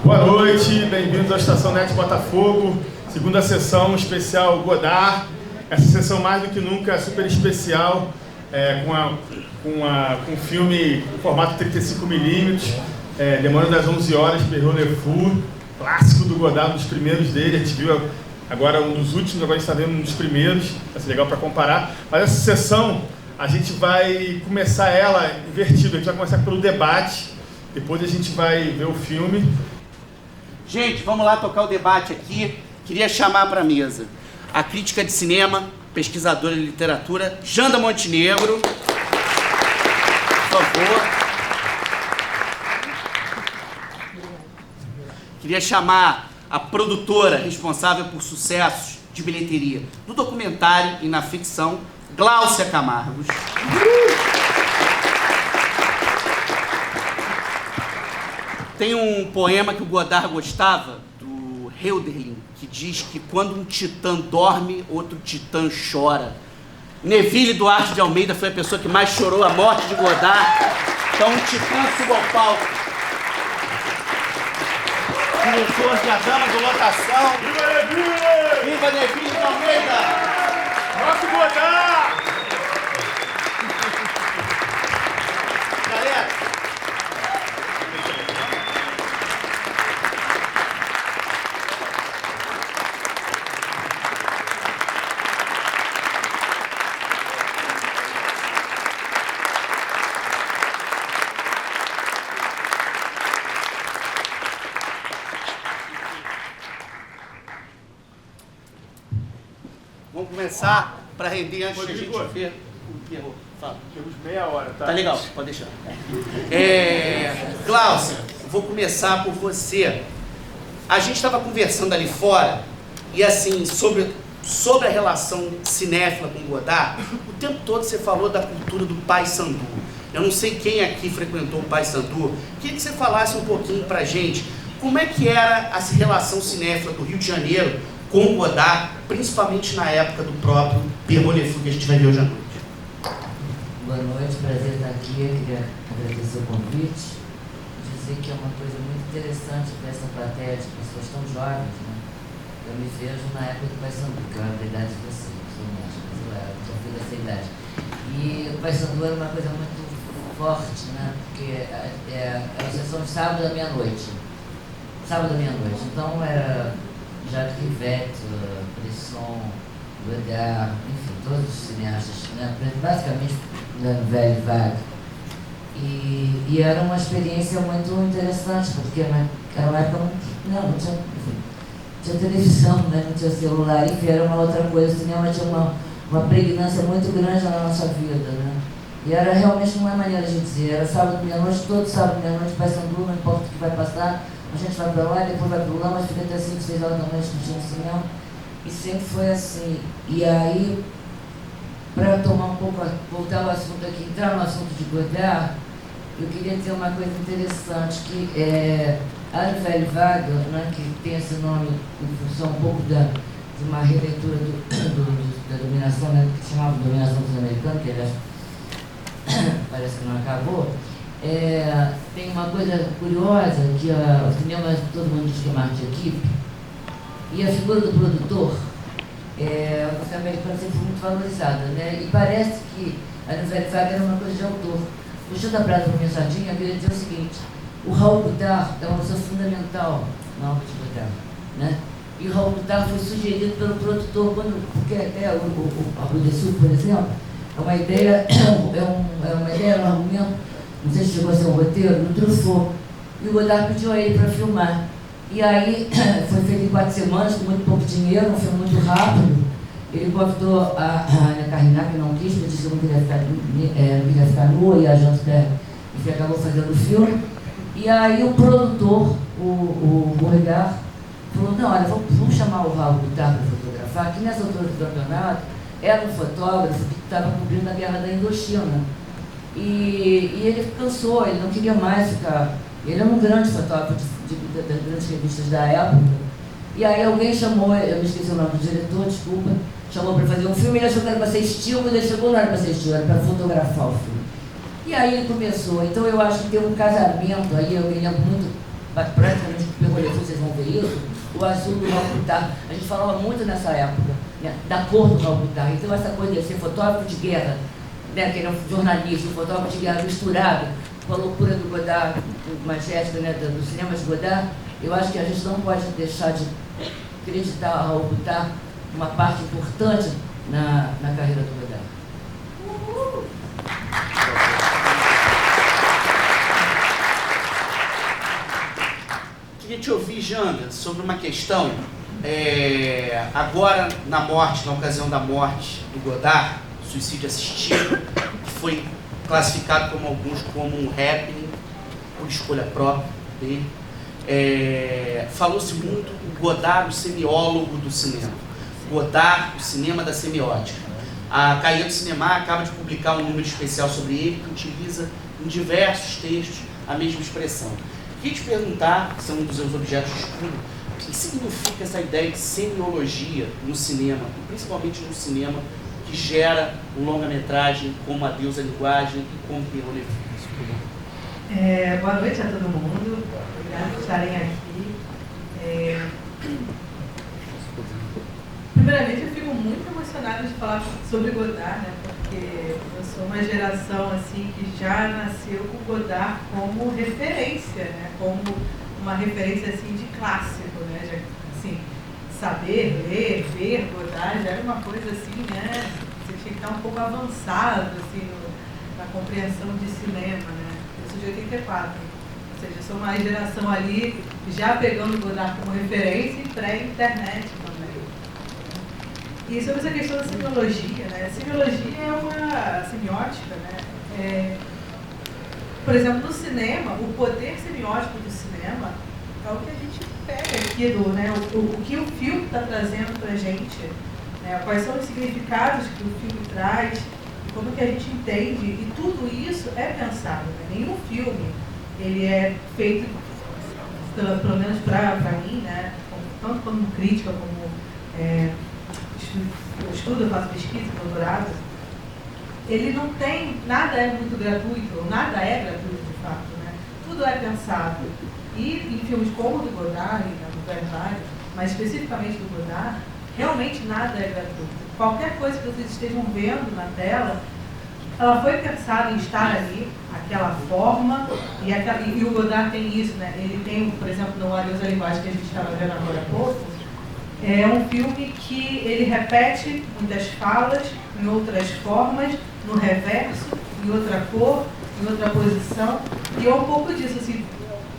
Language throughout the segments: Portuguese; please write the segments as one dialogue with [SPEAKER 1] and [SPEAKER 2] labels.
[SPEAKER 1] Boa noite, bem-vindos à Estação Net Botafogo, segunda sessão especial Godard. Essa sessão mais do que nunca super especial, com um filme em formato 35mm, Demônio das 11 Horas, Pierrot Le Fou, clássico do Godard, um dos primeiros dele. A gente viu agora um dos últimos, agora a gente está vendo um dos primeiros, vai ser legal para comparar. Mas essa sessão, a gente vai começar ela invertida, a gente vai começar pelo debate, depois a gente vai ver o filme.
[SPEAKER 2] Gente, vamos lá tocar o debate aqui. Queria chamar para a mesa a crítica de cinema, pesquisadora de literatura, Janda Montenegro. Por favor. Queria chamar a produtora responsável por sucessos de bilheteria no documentário e na ficção, Gláucia Camargos. Tem um poema que o Godard gostava, do Hölderlin, que diz que quando um titã dorme, outro titã chora. Neville Duarte de Almeida foi a pessoa que mais chorou a morte de Godard. Então, um titã suba ao palco. Diretor de A Dama do Lotação.
[SPEAKER 1] Viva Neville!
[SPEAKER 2] Viva Neville de Almeida!
[SPEAKER 1] Nosso Godard!
[SPEAKER 2] Galera, vamos começar para render antes
[SPEAKER 1] Rodrigo,
[SPEAKER 2] que a gente ver o Pierrot. Fala.
[SPEAKER 1] Temos meia hora, tá?
[SPEAKER 2] Tá legal, pode deixar. Gláucia, vou começar por você. A gente estava conversando ali fora e assim, sobre a relação cinéfila com Godard, o tempo todo você falou da cultura do Paissandu. Eu não sei quem aqui frequentou o Paissandu. Queria que você falasse um pouquinho pra gente como é que era essa relação cinéfila do Rio de Janeiro com o Godard, principalmente na época do próprio Pierrot Le Fou, que a gente vai ver hoje à noite.
[SPEAKER 3] Boa noite, prazer estar aqui. Eu queria agradecer o convite, dizer que é uma coisa muito interessante para essa plateia de pessoas tão jovens, né? Eu me vejo na época do Paissandu, que é a verdade de vocês, sou médico, mas eu era, já fui dessa idade. E o Paissandu era uma coisa muito forte, né? Porque era a sessão de sábado à meia-noite. Sábado à meia-noite. Então era Jacques Rivette, Bresson, Godard, enfim, todos os cineastas, né? Basicamente da Nouvelle Vague. E era uma experiência muito interessante, porque era uma época não tinha, enfim, tinha televisão, né? Não tinha celular, enfim, era uma outra coisa. O cinema tinha uma pregnância muito grande na nossa vida, né? E era realmente uma maneira de dizer, era sábado meia-noite, todo sábado meia-noite, Paissandu, não importa o que vai passar, a gente vai para lá, depois vai para lá, mas fica até 5, 6 horas da noite discutindo cinema. E sempre foi assim. E aí, para tomar um pouco, voltar ao assunto aqui, entrar no assunto de Godard, eu queria dizer uma coisa interessante, que a Nouvelle Vague, né, que tem esse nome em função um pouco de uma releitura da dominação, né, que se chamava Dominação dos Americanos, que aliás parece que não acabou. Tem uma coisa curiosa, que o cinema, todo mundo diz que é uma arte de equipe, e a figura do produtor, o cinema americano sempre foi muito valorizada, né? E parece que a Nouvelle Vague era uma coisa de autor. Puxando a brasa para minha sardinha, eu queria dizer o seguinte: o Raoul Godard é uma pessoa fundamental na obra de Godard, né? E o Raoul Godard foi sugerido pelo produtor, porque até a Rue des Sous, por exemplo, é uma ideia, um argumento, não sei se chegou a ser um roteiro, do Truffaut. E o Godard pediu a ele para filmar. E aí, foi feito em 4 semanas, com muito pouco dinheiro, um filme muito rápido. Ele convidou a Ana Carriná, que não quis, porque disse que não queria ficar nua, e a Janta, enfim, acabou fazendo o filme. E aí o produtor, o Beauregard, falou, não, olha, vamos chamar o Raoul Godard para fotografar, que nessa altura do campeonato era um fotógrafo que estava cobrindo a guerra da Indochina. E ele cansou, ele não queria mais ficar. Ele era um grande fotógrafo das grandes revistas da época. E aí alguém chamou, eu me esqueci o nome do diretor, desculpa, chamou para fazer um filme, ele achou que era para ser estilo, mas ele chegou, não era para ser estilo, era para fotografar o filme. E aí ele começou. Então eu acho que tem um casamento aí, eu me lembro muito, praticamente, Rendezvous, vocês vão ver isso, o azul do Raul Guitar. A gente falava muito nessa época, né, da cor do Raul Guitar. Então essa coisa de ser fotógrafo de guerra, né, que era um jornalista, um fotógrafo de guerra misturado com a loucura do Godard, magética, né, do cinema de Godard, eu acho que a gente não pode deixar de acreditar a Raul Guitar uma parte importante na carreira do Godard.
[SPEAKER 2] Queria te ouvir, Janga, sobre uma questão. Agora, na ocasião da morte do Godard, suicídio assistido, que foi classificado como alguns como um happening, por escolha própria dele. Falou-se muito o Godard, o semiólogo do cinema. Godard, o cinema da semiótica. A Cahiers do Cinema acaba de publicar um número especial sobre ele, que utiliza em diversos textos a mesma expressão. Queria te perguntar, que são um dos seus objetos de estudo, o que significa essa ideia de semiologia no cinema, e principalmente no cinema que gera um longa-metragem como Adeus à Linguagem e como Pierrot Le Fou.
[SPEAKER 4] Boa noite a todo mundo, obrigado por estarem aqui. Primeiramente, eu fico muito emocionada de falar sobre Godard, né? Porque eu sou uma geração assim, que já nasceu com Godard como referência, né? Como uma referência assim, de clássico, né? Já, assim, saber, ler, ver Godard já era uma coisa assim, né? Você tinha que estar um pouco avançado assim, na compreensão de cinema, né? Eu sou de 84, ou seja, eu sou uma geração ali já pegando Godard como referência e pré-internet também. E sobre essa questão da semiologia, né? A semiologia é uma semiótica, né? Por exemplo, no cinema, o poder semiótico do cinema é o que a gente pega aqui, né? O que o filme está trazendo para a gente, né? Quais são os significados que o filme traz, como que a gente entende, e tudo isso é pensado, né? Nenhum filme ele é feito, pelo menos para mim, né? Tanto como crítica, como eu estudo, eu faço pesquisa, doutorado, ele não tem, nada é muito gratuito, ou nada é gratuito de fato, né? Tudo é pensado. E em filmes como o do Godard, do Verdade, mas especificamente do Godard, realmente nada é gratuito. Qualquer coisa que vocês estejam vendo na tela, ela foi pensada em estar ali, aquela forma, e o Godard tem isso, né? Ele tem, por exemplo, no Adeus à Linguagem, que a gente estava vendo agora há pouco, é um filme que ele repete muitas falas, em outras formas, no reverso, em outra cor, em outra posição, e é um pouco disso, assim,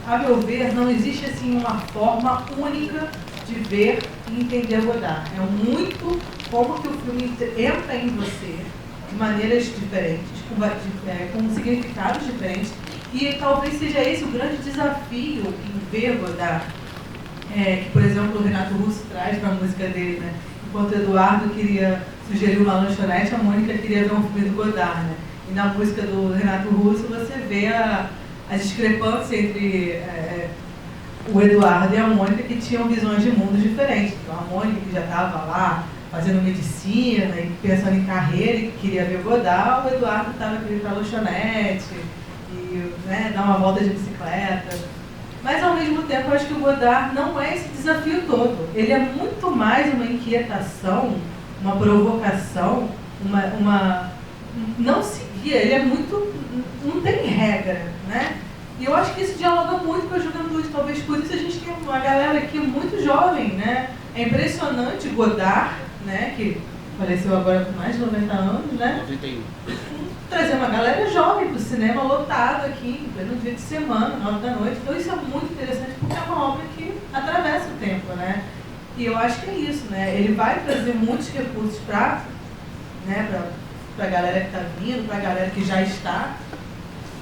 [SPEAKER 4] a meu ver, não existe assim uma forma única de ver e entender Godard. É muito como que o filme entra em você, de maneiras diferentes, com significados diferentes, e talvez seja esse o grande desafio em ver Godard. Que, por exemplo, o Renato Russo traz para a música dele, né? Enquanto o Eduardo queria sugerir uma lanchonete, a Mônica queria ver um filme do Godard, né? E na música do Renato Russo você vê a discrepância entre o Eduardo e a Mônica, que tinham visões de mundos diferentes. Então a Mônica, que já estava lá fazendo medicina e pensando em carreira e queria ver o Godard, o Eduardo estava querendo ir para a lanchonete e, né, dar uma volta de bicicleta. Mas, ao mesmo tempo, eu acho que o Godard não é esse desafio todo. Ele é muito mais uma inquietação, uma provocação, não seguir. Ele é muito... não tem regra, né? E eu acho que isso dialoga muito com a juventude. Talvez por isso a gente tem uma galera aqui muito jovem, né? É impressionante Godard, né? Que faleceu agora com mais de 90 anos, né?
[SPEAKER 2] 91.
[SPEAKER 4] Trazer uma galera jovem para o cinema lotado aqui, no dia de semana, 9 da noite. Então isso é muito interessante porque é uma obra que atravessa o tempo, né? E eu acho que é isso, né? Ele vai trazer muitos recursos para, né, a galera que está vindo, para a galera que já está,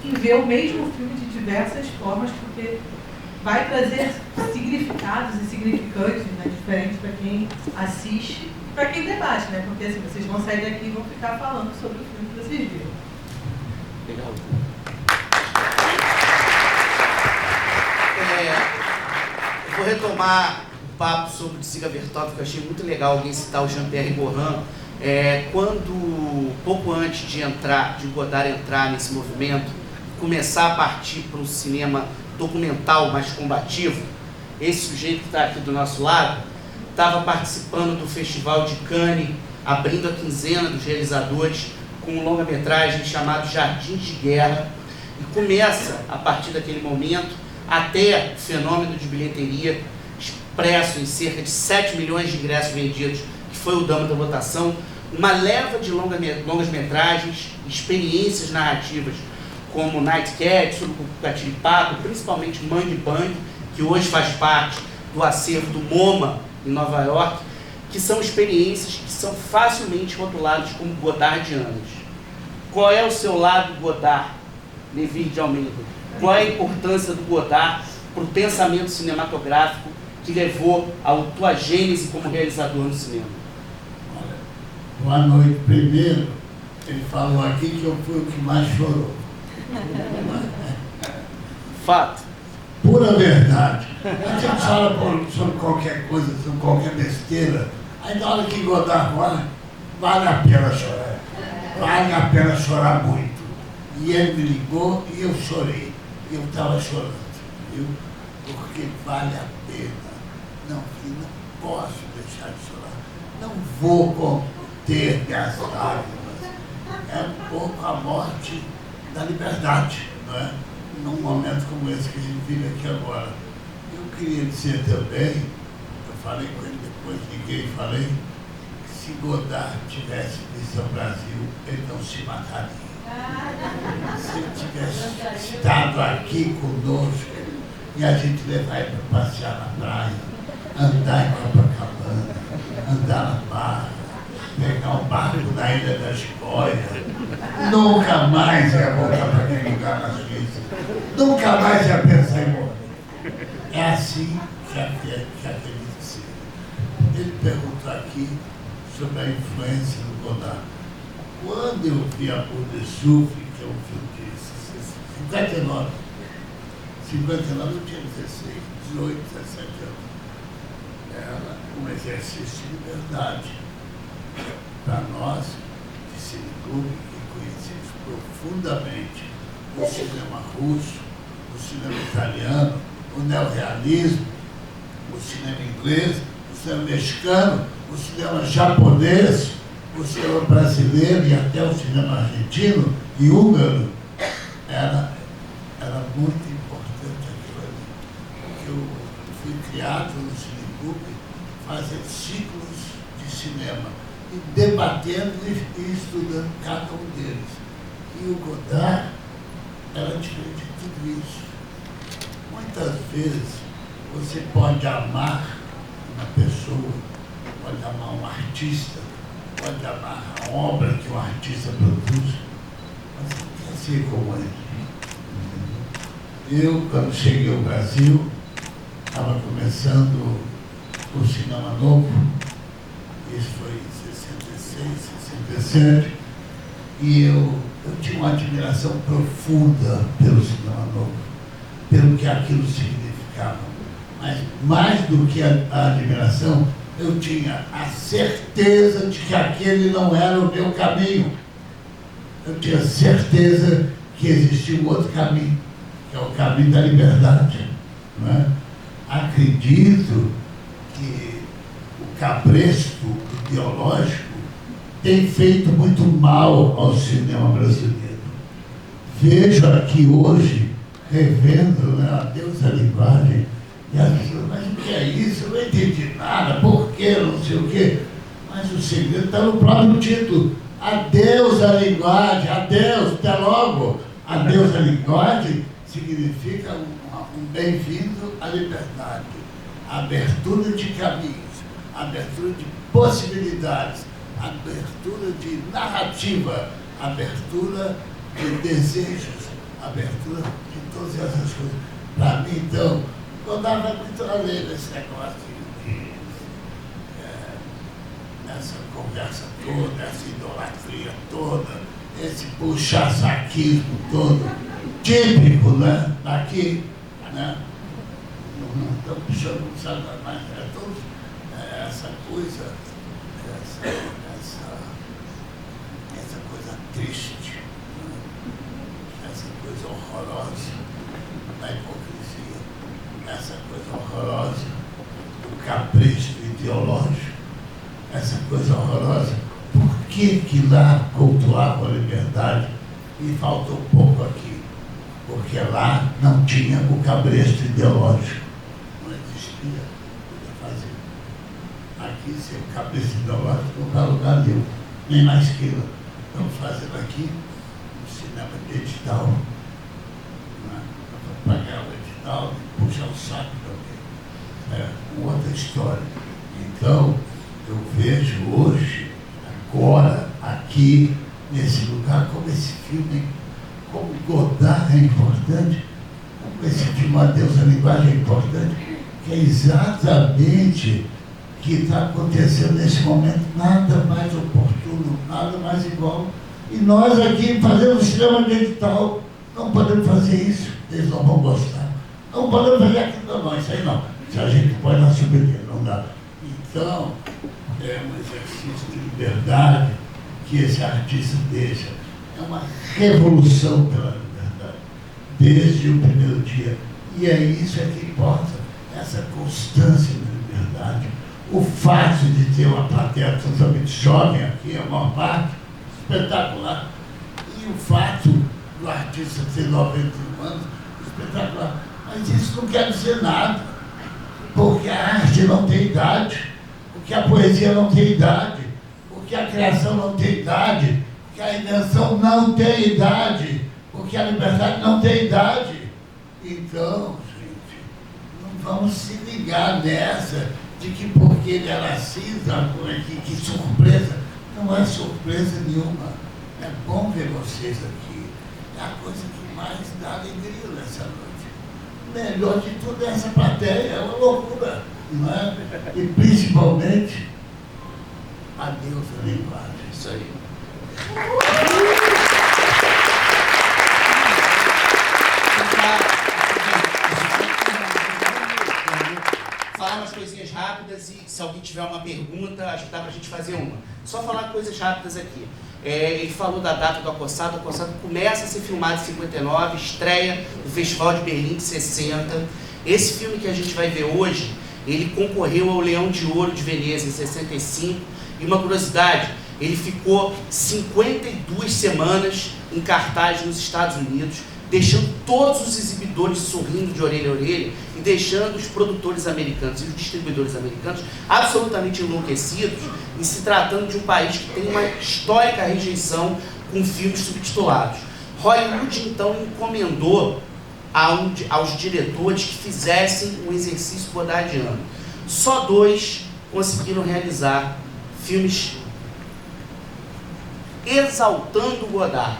[SPEAKER 4] e ver o mesmo filme de diversas formas, porque vai trazer significados e significantes, né, diferentes para quem assiste, para quem debate, né? Porque assim, vocês vão sair daqui e vão ficar falando sobre o filme que vocês viram.
[SPEAKER 2] Legal. Eu vou retomar o papo sobre o Dziga Vertov, que eu achei muito legal alguém citar o Jean-Pierre Gorin. Quando, pouco antes de Godard entrar nesse movimento, começar a partir para um cinema documental mais combativo, esse sujeito que está aqui do nosso lado, estava participando do Festival de Cannes, abrindo a quinzena dos realizadores com um longa-metragem chamado Jardins de Guerra, e começa, a partir daquele momento, até o fenômeno de bilheteria expresso em cerca de 7 milhões de ingressos vendidos, que foi o dama da votação, uma leva de longas-metragens, experiências narrativas, como Night Cat, Surucucu Catiripaco, principalmente Mangue Bang, que hoje faz parte do acervo do MoMA, em Nova York, que são experiências que são facilmente rotuladas como godardianas. Qual é o seu lado Godard, Levi de Almeida? Qual é a importância do Godard para o pensamento cinematográfico que levou à tua gênese como realizador no cinema?
[SPEAKER 5] Olha, boa noite. Primeiro, ele falou aqui que eu fui o que mais chorou.
[SPEAKER 2] Fato.
[SPEAKER 5] Pura verdade. A gente fala sobre qualquer coisa, sobre qualquer besteira, aí na hora que Godard fala, vale a pena chorar. Vale a pena chorar muito. E ele me ligou e eu chorei. Eu estava chorando, viu? Porque vale a pena. Não posso deixar de chorar. Não vou conter minhas lágrimas. É um pouco a morte da liberdade, não é? Num momento como esse que a gente vive aqui agora. Eu queria dizer também, eu falei com ele depois, liguei e falei, que se Godard tivesse visto o Brasil, ele não se mataria. Se ele tivesse estado aqui conosco e a gente levar ele para passear na praia, andar em Copacabana, andar na barra, pegar um barco na Ilha da Escória, nunca mais ia voltar para aquele lugar na Suíça. Nunca mais ia pensar em morrer. É assim que acredito ser. Ele perguntou aqui sobre a influência do Godard. Quando eu vi a Boule de Soufre, que é um filme de 59 eu tinha 16, 18, 17 anos. Era um exercício de liberdade para nós, de cineclube, que conhecemos profundamente o cinema russo, o cinema italiano, o neorrealismo, o cinema inglês, o cinema mexicano, o cinema japonês, o cinema brasileiro e até o cinema argentino e húngaro. Era muito importante aquilo ali. Eu fui criado no cineclube fazendo ciclos de cinema e debatendo e estudando cada um deles. E o Godard era diferente de tudo isso. Muitas vezes você pode amar uma pessoa, pode amar um artista, pode amar a obra que o artista produz, mas não quer ser como ele. Eu, quando cheguei ao Brasil, estava começando o Cinema Novo, isso foi em 66, 67, e eu tinha uma admiração profunda pelo Cinema Novo, pelo que aquilo significava. Mas mais do que a admiração, eu tinha a certeza de que aquele não era o meu caminho. Eu tinha certeza que existia um outro caminho, que é o caminho da liberdade. Não é? Acredito que o cabresto ideológico tem feito muito mal ao cinema brasileiro. Vejo aqui hoje, revendo, né, Adeus à Linguagem, e as pessoas, mas o que é isso? Eu não entendi nada, por quê, não sei o quê. Mas o segredo está no próprio título. Adeus à linguagem, adeus, até logo. Adeus à linguagem significa um bem-vindo à liberdade, abertura de caminhos, abertura de possibilidades, abertura de narrativa, abertura de desejos, abertura de todas essas coisas. Para mim, então, não dava muito além desse negócio essa conversa toda, essa idolatria toda, esse puxa-saquismo todo, típico, né? Daqui, né? Não estão puxando, não sabe mais, é todos, essa coisa, essa coisa triste, né? Essa coisa horrorosa da hipocrisia, essa coisa horrorosa horrorosa. Por que lá cultuava a liberdade e faltou pouco aqui? Porque lá não tinha o cabresto ideológico. Não existia o que fazer. Aqui, sem o cabresto ideológico, não dá lugar nenhum, nem na esquina. Estamos fazendo aqui um cinema digital. Pagar o edital e puxar o saco também. É outra história. Então, eu vejo hoje, agora, aqui, nesse lugar, como esse filme, como Godard é importante, como esse filme Adeus à Linguagem é importante, que é exatamente o que está acontecendo nesse momento, nada mais oportuno, nada mais igual. E nós aqui fazemos cinema digital, não podemos fazer isso. Eles não vão gostar. Não podemos fazer aquilo, não, isso aí não. Se a gente pode na soberania, não dá. Então, é um exercício de liberdade que esse artista deixa. É uma revolução pela liberdade, desde o primeiro dia. E é isso que importa, essa constância da liberdade. O fato de ter uma plateia totalmente jovem aqui, é uma parte espetacular. E o fato do artista ter 91 anos, espetacular. Mas isso não quer dizer nada, porque a arte não tem idade, porque a poesia não tem idade, porque a criação não tem idade, porque a invenção não tem idade, porque a liberdade não tem idade. Então, gente, não vamos se ligar nessa de que porque ele era cinza, que surpresa. Não é surpresa nenhuma. É bom ver vocês aqui. É a coisa que mais dá alegria nessa noite. Melhor de tudo é essa plateia, é uma loucura, não é? E principalmente, adeus à linguagem.
[SPEAKER 2] Isso aí. Falar umas coisinhas rápidas e se alguém tiver uma pergunta, acho que dá pra gente fazer uma. Só falar coisas rápidas aqui. Ele falou da data do Acossado. O Acossado começa a ser filmado em 59, estreia no Festival de Berlim de 60. Esse filme que a gente vai ver hoje, ele concorreu ao Leão de Ouro de Veneza em 65. E uma curiosidade, ele ficou 52 semanas em cartaz nos Estados Unidos, deixando todos os exibidores sorrindo de orelha a orelha e deixando os produtores americanos e os distribuidores americanos absolutamente enlouquecidos em se tratando de um país que tem uma histórica rejeição com filmes subtitulados. Hollywood, então, encomendou aos diretores que fizessem um exercício godardiano. Só 2 conseguiram realizar filmes exaltando Godard,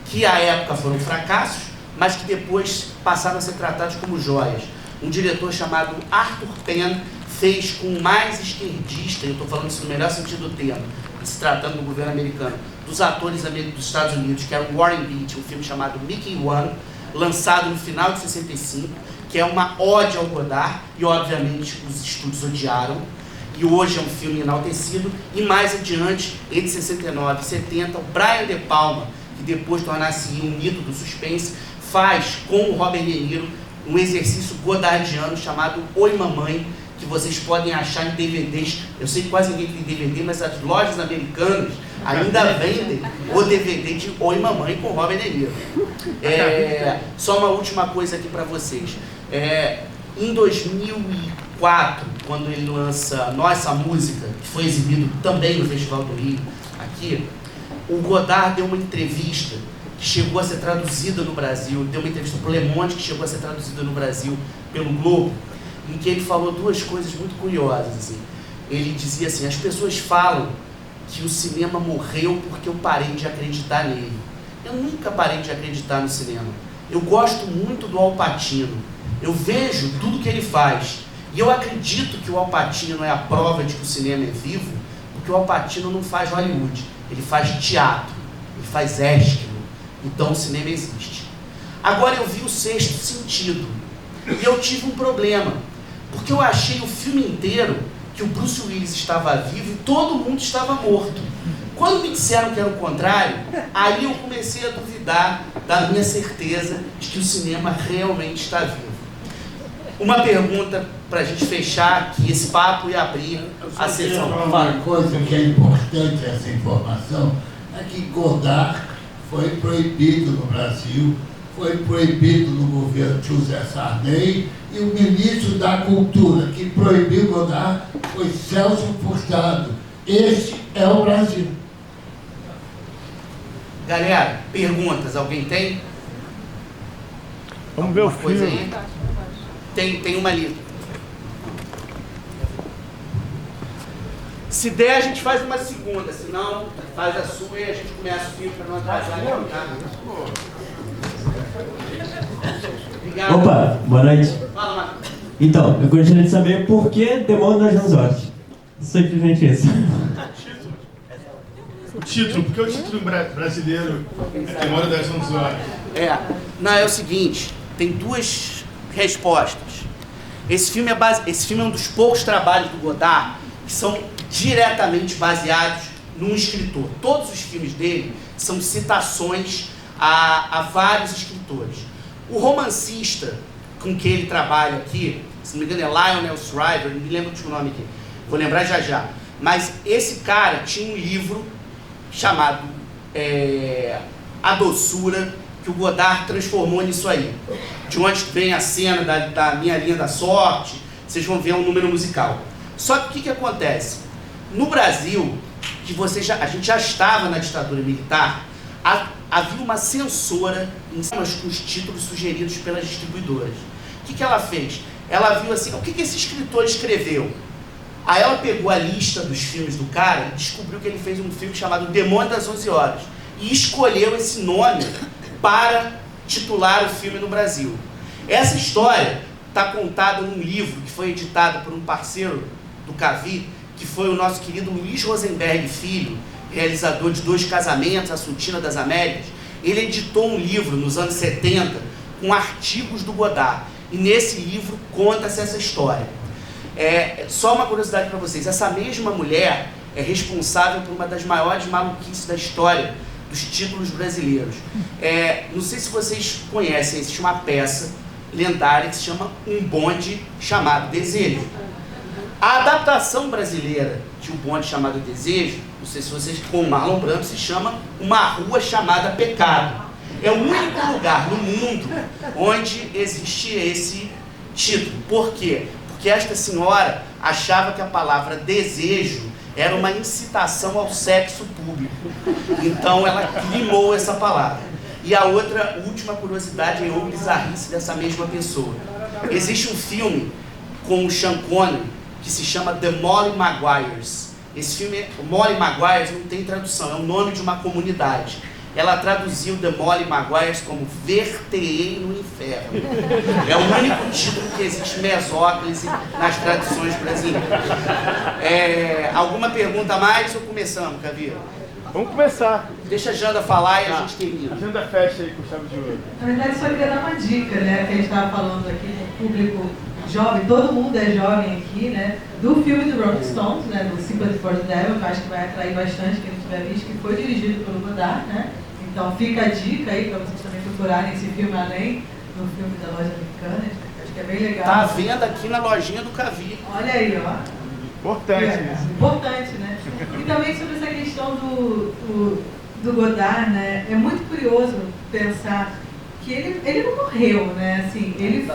[SPEAKER 2] que à época foram fracassos, mas que depois passaram a ser tratados como joias. Um diretor chamado Arthur Penn fez com o mais esquerdista, eu estou falando isso no melhor sentido do termo, se tratando do governo americano, dos atores dos Estados Unidos, que era o Warren Beatty, um filme chamado Mickey One, lançado no final de 65, que é uma ode ao Godard, e obviamente os estúdios odiaram, e hoje é um filme enaltecido. E mais adiante, entre 69 e 70, o Brian De Palma, que depois tornar-se um mito do suspense, faz com o Robert De Niro um exercício godardiano chamado Oi Mamãe, que vocês podem achar em DVDs. Eu sei que quase ninguém tem DVD, mas as lojas americanas ainda vendem o DVD de Oi Mamãe com Robert De Niro. Só uma última coisa aqui para vocês. Em 2004, quando ele lança Nossa Música, que foi exibido também no Festival do Rio, aqui, o Godard deu uma entrevista que chegou a ser traduzida no Brasil, deu uma entrevista para o Le Monde, que chegou a ser traduzida no Brasil pelo Globo, em que ele falou 2 coisas muito curiosas. Assim. Ele dizia assim: as pessoas falam que o cinema morreu porque eu parei de acreditar nele. Eu nunca parei de acreditar no cinema. Eu gosto muito do Al Pacino. Eu vejo tudo que ele faz. E eu acredito que o Al Pacino é a prova de que o cinema é vivo, porque o Al Pacino não faz Hollywood, ele faz teatro, ele faz Ésquilo. Então o cinema existe. Agora eu vi o Sexto Sentido e eu tive um problema, porque eu achei o filme inteiro que o Bruce Willis estava vivo e todo mundo estava morto. Quando me disseram que era o contrário, aí eu comecei a duvidar da minha certeza de que o cinema realmente está vivo. Uma pergunta para a gente fechar aqui esse papo e abrir a sessão.
[SPEAKER 5] Uma coisa que é importante, essa informação, é que Godard foi proibido no Brasil, foi proibido no governo José Sarney, e o ministro da Cultura que proibiu Godard foi Celso Furtado. Esse é o Brasil.
[SPEAKER 2] Galera, perguntas, alguém tem?
[SPEAKER 1] Vamos ver o
[SPEAKER 2] Coisa
[SPEAKER 1] filme.
[SPEAKER 2] aí? Tem uma ali. Se der, a gente faz uma segunda, se não, faz a sua e a gente começa o filme para não atrasar. Obrigado.
[SPEAKER 6] Opa, boa noite.
[SPEAKER 2] Fala, Marcos.
[SPEAKER 6] Então, eu gostaria de saber por que Demônio das 11 horas. Simplesmente isso.
[SPEAKER 1] O título, porque o título brasileiro é Demônio das 11 horas.
[SPEAKER 2] Não, é o seguinte, tem duas respostas. Esse filme é um dos poucos trabalhos do Godard que são diretamente baseados num escritor. Todos os filmes dele são citações a vários escritores. O romancista com que ele trabalha aqui, se não me engano é Lionel Shriver, não me lembro o nome aqui, vou lembrar já já. Mas esse cara tinha um livro chamado A Doçura, que o Godard transformou nisso aí. De onde vem a cena da Minha Linha da Sorte, vocês vão ver um número musical. Só que o que acontece? No Brasil, a gente já estava na ditadura militar, havia uma censora em cima com os títulos sugeridos pelas distribuidoras. O que ela fez? Ela viu assim, o que esse escritor escreveu? Aí ela pegou a lista dos filmes do cara e descobriu que ele fez um filme chamado Demônio das 11 Horas. E escolheu esse nome para titular o filme no Brasil. Essa história está contada num livro que foi editado por um parceiro do Cavi, que foi o nosso querido Luiz Rosenberg Filho, realizador de 2 Casamentos, A Sutina das Américas. Ele editou um livro nos anos 70 com artigos do Godard. E nesse livro conta-se essa história. Só uma curiosidade para vocês. Essa mesma mulher é responsável por uma das maiores maluquices da história dos títulos brasileiros. Não sei se vocês conhecem, existe uma peça lendária que se chama Um Bonde Chamado Desejo. A adaptação brasileira de Um Bonde Chamado Desejo, não sei se vocês, com Marlon Brando, se chama Uma Rua Chamada Pecado. É o único lugar no mundo onde existe esse título. Por quê? Porque esta senhora achava que a palavra desejo era uma incitação ao sexo público. Então ela climou essa palavra. E a última curiosidade é a bizarrice dessa mesma pessoa. Existe um filme com o Sean Connery que se chama The Molly Maguires. Esse filme, Molly Maguires, não tem tradução, é o nome de uma comunidade. Ela traduziu The Molly Maguires como Ver-te-ei no Inferno. É o único título que existe mesóclise nas traduções brasileiras. Alguma pergunta a mais ou começamos, Cavi?
[SPEAKER 1] Vamos começar.
[SPEAKER 2] Deixa a Janda falar e a gente termina.
[SPEAKER 1] A Janda fecha aí com chave de ouro.
[SPEAKER 4] Na verdade, só queria dar uma dica, né? Que a gente estava falando aqui com o público jovem, todo mundo é jovem aqui, né? Do filme do Rolling Stones, né? Do Sympathy for the Devil, que eu acho que vai atrair bastante quem não tiver visto, que foi dirigido pelo Godard, né? Então fica a dica aí para vocês também procurarem esse filme além do filme da Loja Americana. Acho que é bem legal.
[SPEAKER 2] Tá à venda aqui na lojinha do Cavi.
[SPEAKER 4] Olha aí, ó.
[SPEAKER 1] Importante isso.
[SPEAKER 4] Importante, né? E também sobre essa questão do Godard, né? É muito curioso pensar que ele não morreu, né? Assim, ele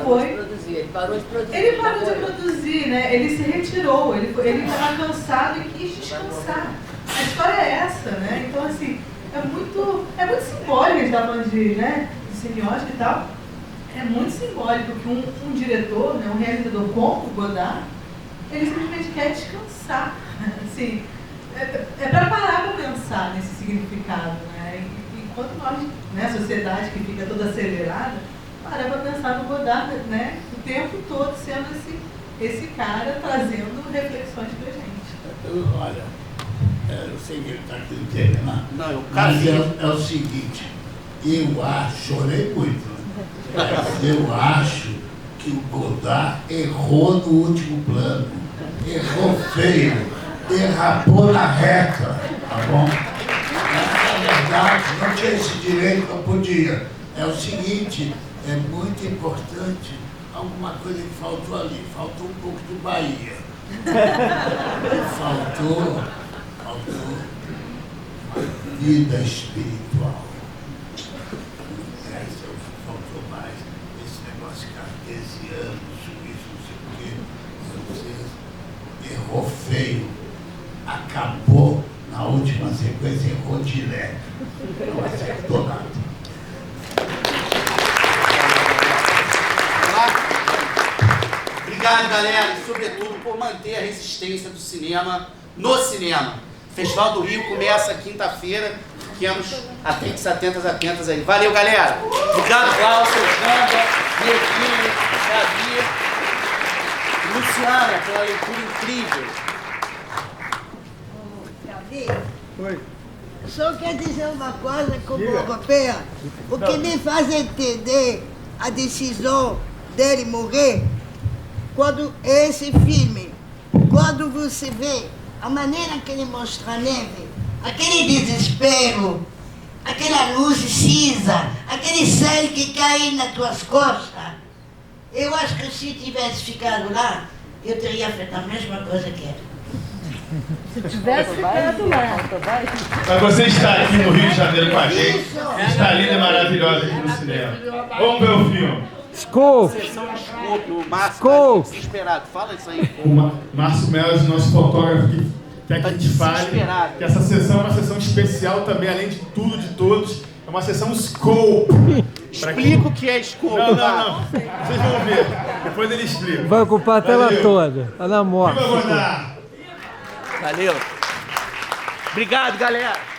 [SPEAKER 4] parou de produzir, né? Ele se retirou, ele estava cansado e quis descansar. A história é essa, né? Então, assim, é muito simbólico, a gente está falando de semiótica e tal. É muito simbólico que um diretor, né, um realizador como o Godard, ele simplesmente quer descansar. Assim, é para parar para pensar nesse significado, né? Enquanto nós, né, a sociedade que fica toda acelerada, para pensar no Godard, né, o tempo todo sendo esse cara trazendo reflexões para a gente.
[SPEAKER 5] Olha, eu sei que ele está querendo terminar,
[SPEAKER 2] Mas
[SPEAKER 5] é o seguinte, chorei muito, eu acho que o Godard errou no último plano, errou feio, derrapou na reta, tá bom? Na verdade, não tinha esse direito, não podia. É o seguinte, é muito importante alguma coisa que faltou ali. Faltou um pouco do Bahia. Faltou vida espiritual. Faltou mais esse negócio cartesiano, suíço, não sei o quê. Você errou feio. Acabou na última sequência, errou direto. Não acertou nada.
[SPEAKER 2] Obrigado, galera, e sobretudo por manter a resistência do cinema no cinema. O Festival do Rio começa quinta-feira. Fiquemos atentas aí. Valeu, galera. Obrigado, Glaucio, Ganda, Dieguinho, Davi, Luciana, pela leitura incrível.
[SPEAKER 7] Davi, oi. Só quer dizer uma coisa como europeia. O que me faz entender a decisão dele morrer, quando esse filme, quando você vê a maneira que ele mostra a neve, aquele desespero, aquela luz cinza, aquele céu que cai nas tuas costas, eu acho que se tivesse ficado lá, eu teria feito a mesma coisa que ele.
[SPEAKER 4] Se tivesse ficado lá.
[SPEAKER 1] Mas você está aqui no Rio de Janeiro com a gente. Está linda e maravilhosa aqui no cinema. Vamos ver o filme.
[SPEAKER 2] Desculpe, o Márcio tá desesperado. Fala isso aí.
[SPEAKER 1] O Márcio Melas, nosso fotógrafo, que quer que a gente fale que essa sessão é uma sessão especial também, além de tudo, de todos. É uma sessão scope.
[SPEAKER 2] Explica o que é scope.
[SPEAKER 1] Não. Vocês vão ver. Depois ele explica.
[SPEAKER 8] Vai ocupar a tela toda. Tá na moto.
[SPEAKER 1] Viva Godard!
[SPEAKER 2] Valeu. Obrigado, galera.